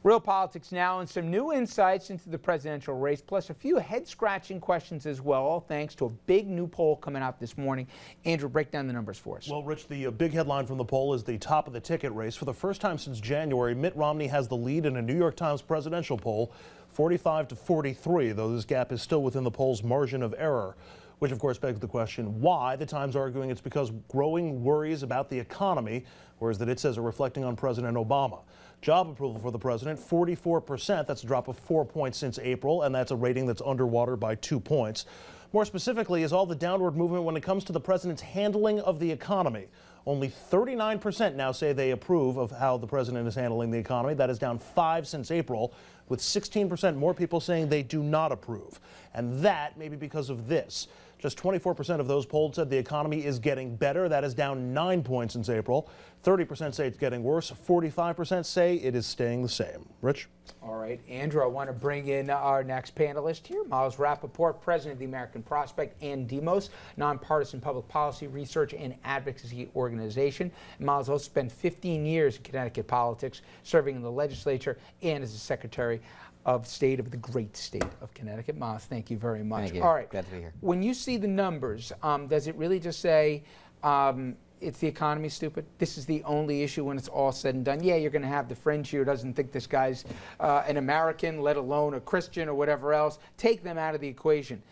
Real politics now and some new insights into the presidential race, plus a few head-scratching questions as well, all thanks to a big new poll coming out this morning. Andrew, break down the numbers for us. Well, Rich, the big headline from the poll is the top of the ticket race. For the first time since January, Mitt Romney has the lead in a New York Times presidential poll, 45 to 43, though this gap is still within the poll's margin of error. Which, of course, begs the question why. The Times arguing it's because growing worries about the economy, whereas that it says are reflecting on President Obama. Job approval for the president, 44%. That's a drop of 4 points since April, and that's a rating that's underwater by 2 points. More specifically, is all the downward movement when it comes to the president's handling of the economy. Only 39% now say they approve of how the president is handling the economy. That is down 5 since April, with 16% more people saying they do not approve. And that may be because of this. Just 24% of those polled said the economy is getting better. That is down 9 points since April. 30% say it's getting worse. 45% say it is staying the same. Rich? All right, Andrew, I want to bring in our next panelist here, Miles Rappaport, president of the American Prospect and Demos, nonpartisan public policy research and advocacy organization. Miles also spent 15 years in Connecticut politics, serving in the legislature and as the secretary of state of the great state of Connecticut. Miles, thank you very much. Thank you. All right, glad to be here. When you see the numbers, does it really just say it's the economy, stupid? This is the only issue when it's all said and done. Yeah, you're going to have the fringe here who doesn't think this guy's an American, let alone a Christian or whatever else. Take them out of the equation.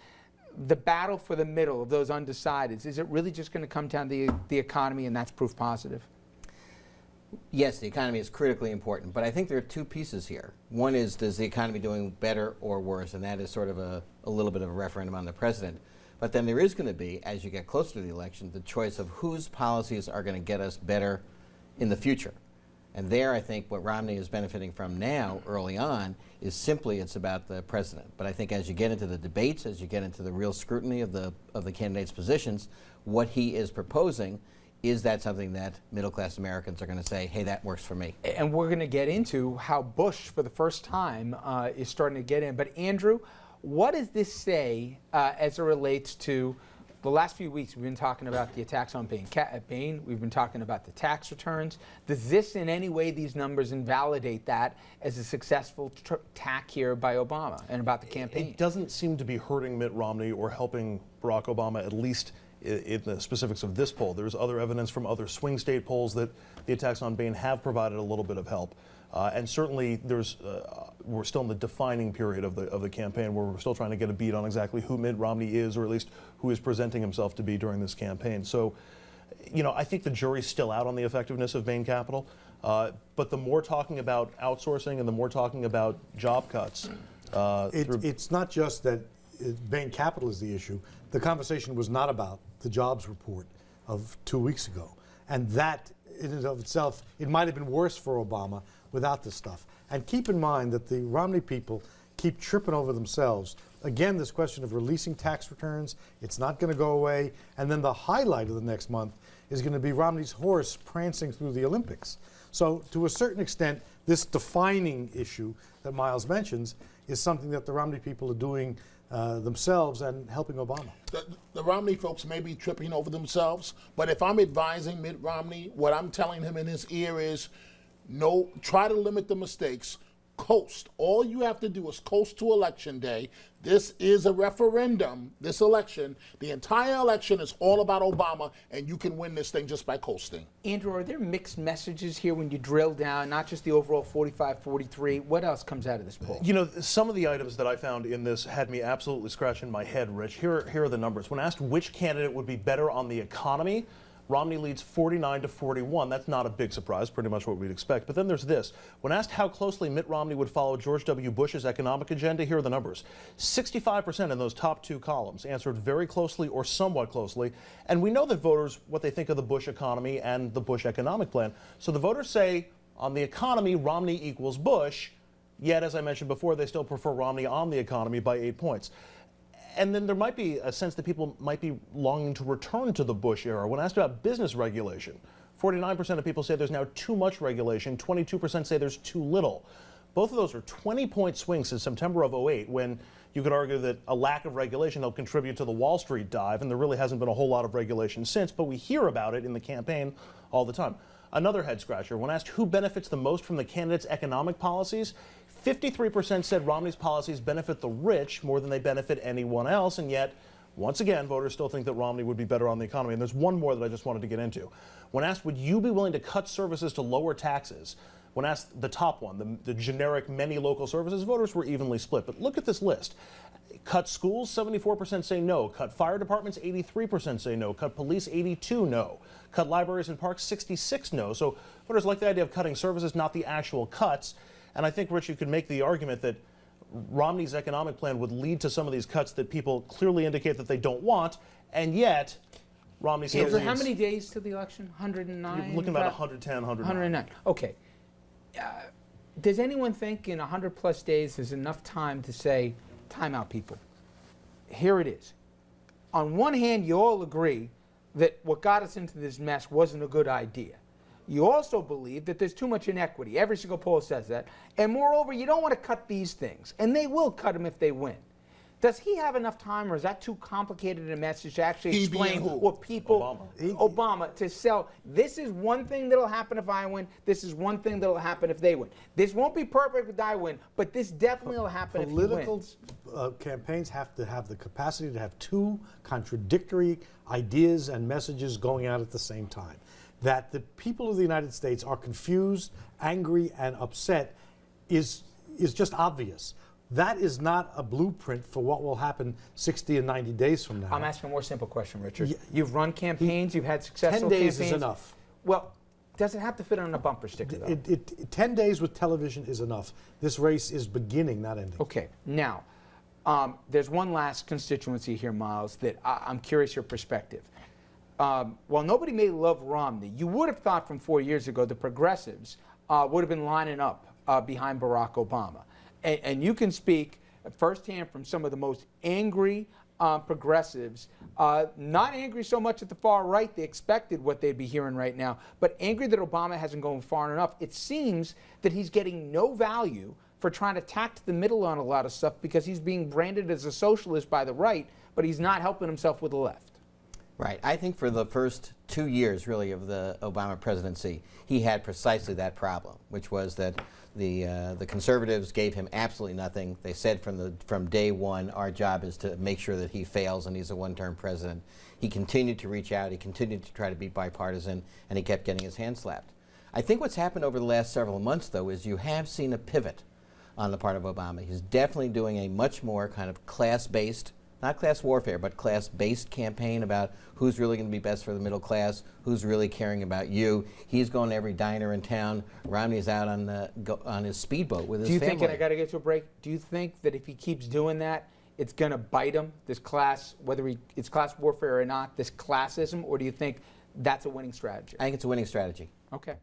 The battle for the middle of those undecideds, is it really just going to come down to the economy, and that's proof positive? Yes, the economy is critically important, but I think there are two pieces here. One is, does the economy doing better or worse? And that is sort of a little bit of a referendum on the president. But then there is going to be, as you get closer to the election, the choice of whose policies are going to get us better in the future. And there, I think what Romney is benefiting from now, early on, is simply it's about the president. But I think as you get into the debates, as you get into the real scrutiny of the candidates' positions, what he is proposing, is that something that middle-class Americans are going to say, hey, that works for me? And we're going to get into how Bush, for the first time, is starting to get in. But Andrew, what does this say as it relates to the last few weeks? We've been talking about the attacks on Bain. We've been talking about the tax returns. Does this in any way, these numbers, invalidate that as a successful tack here by Obama and about the campaign? It doesn't seem to be hurting Mitt Romney or helping Barack Obama, at least in the specifics of this poll. There's other evidence from other swing state polls that the attacks on Bain have provided a little bit of help. And certainly we're still in the defining period of the campaign, where we're still trying to get a beat on exactly who Mitt Romney is, or at least who is presenting himself to be during this campaign. So, you know, I think the jury's still out on the effectiveness of Bain Capital. But the more talking about outsourcing and the more talking about job cuts. It's not just that Bain Capital is the issue. The conversation was not about the jobs report of 2 weeks ago. And that, in and of itself, it might have been worse for Obama without this stuff. And keep in mind that the Romney people keep tripping over themselves. Again, this question of releasing tax returns, it's not going to go away. And then the highlight of the next month is going to be Romney's horse prancing through the Olympics. So to a certain extent, this defining issue that Miles mentions is something that the Romney people are doing themselves and helping Obama. The Romney folks may be tripping over themselves, but if I'm advising Mitt Romney, what I'm telling him in his ear is, no, try to limit the mistakes. Coast. All you have to do is coast to election day. This is a referendum, this election. The entire election is all about Obama, and you can win this thing just by coasting. Andrew, are there mixed messages here when you drill down, not just the overall 45-43? What else comes out of this poll? You know, some of the items that I found in this had me absolutely scratching my head, Rich. Here are the numbers. When asked which candidate would be better on the economy, Romney leads 49 to 41. That's not a big surprise, pretty much what we'd expect. But then there's this. When asked how closely Mitt Romney would follow George W. Bush's economic agenda, here are the numbers. 65% in those top two columns answered very closely or somewhat closely. And we know that voters, what they think of the Bush economy and the Bush economic plan. So the voters say, on the economy, Romney equals Bush. Yet, as I mentioned before, they still prefer Romney on the economy by 8 points. And then there might be a sense that people might be longing to return to the Bush era. When asked about business regulation, 49% of people say there's now too much regulation, 22% say there's too little. Both of those are 20-point swings since September of 2008, when you could argue that a lack of regulation helped contribute to the Wall Street dive, and there really hasn't been a whole lot of regulation since, but we hear about it in the campaign all the time. Another head scratcher, when asked who benefits the most from the candidate's economic policies, 53% said Romney's policies benefit the rich more than they benefit anyone else, and yet, once again, voters still think that Romney would be better on the economy. And there's one more that I just wanted to get into. When asked, would you be willing to cut services to lower taxes? When asked the top one, the generic many local services, voters were evenly split. But look at this list. Cut schools, 74% say no. Cut fire departments, 83% say no. Cut police, 82 no. Cut libraries and parks, 66 no. So voters like the idea of cutting services, not the actual cuts. And I think, Rich, you could make the argument that Romney's economic plan would lead to some of these cuts that people clearly indicate that they don't want, and yet Romney still Andrew, leads. how many days to the election? 109? You're looking about 110, 109. 109. Okay. Does anyone think in 100 plus days there's enough time to say, time out, people? Here it is. On one hand, you all agree that what got us into this mess wasn't a good idea. You also believe that there's too much inequity. Every single poll says that. And moreover, you don't want to cut these things. And they will cut them if they win. Does he have enough time, or is that too complicated a message to actually He explain being who? what people, Obama, to sell? This is one thing that'll happen if I win. This is one thing that'll happen if they win. This won't be perfect if I win, but this definitely will happen if he wins. Political campaigns have to have the capacity to have two contradictory ideas and messages going out at the same time. That the people of the United States are confused, angry, and upset is just obvious. That is not a blueprint for what will happen 60 and 90 days from now. I'm asking a more simple question, Richard. Yeah. You've run campaigns. You've had successful 10 days campaigns. is enough. Well, does it have to fit on a bumper sticker, though? 10 days with television is enough. This race is beginning, not ending. Okay. Now, there's one last constituency here, Miles, that I'm curious your perspective. While nobody may love Romney, you would have thought from 4 years ago the progressives would have been lining up behind Barack Obama. And you can speak firsthand from some of the most angry progressives, not angry so much at the far right, they expected what they'd be hearing right now, but angry that Obama hasn't gone far enough. It seems that he's getting no value for trying to tack to the middle on a lot of stuff because he's being branded as a socialist by the right, but he's not helping himself with the left. Right. I think for the first 2 years, really, of the Obama presidency, he had precisely that problem, which was that the conservatives gave him absolutely nothing. They said from day one, our job is to make sure that he fails and he's a one-term president. He continued to reach out. He continued to try to be bipartisan, and he kept getting his hand slapped. I think what's happened over the last several months, though, is you have seen a pivot on the part of Obama. He's definitely doing a much more kind of class-based, not class warfare, but class-based campaign about who's really going to be best for the middle class, who's really caring about you. He's going to every diner in town. Romney's out on his speedboat with his family. Do you think, and I got to get to a break, do you think that if he keeps doing that, it's going to bite him, this class, whether it's class warfare or not, this classism, or do you think that's a winning strategy? I think it's a winning strategy. Okay.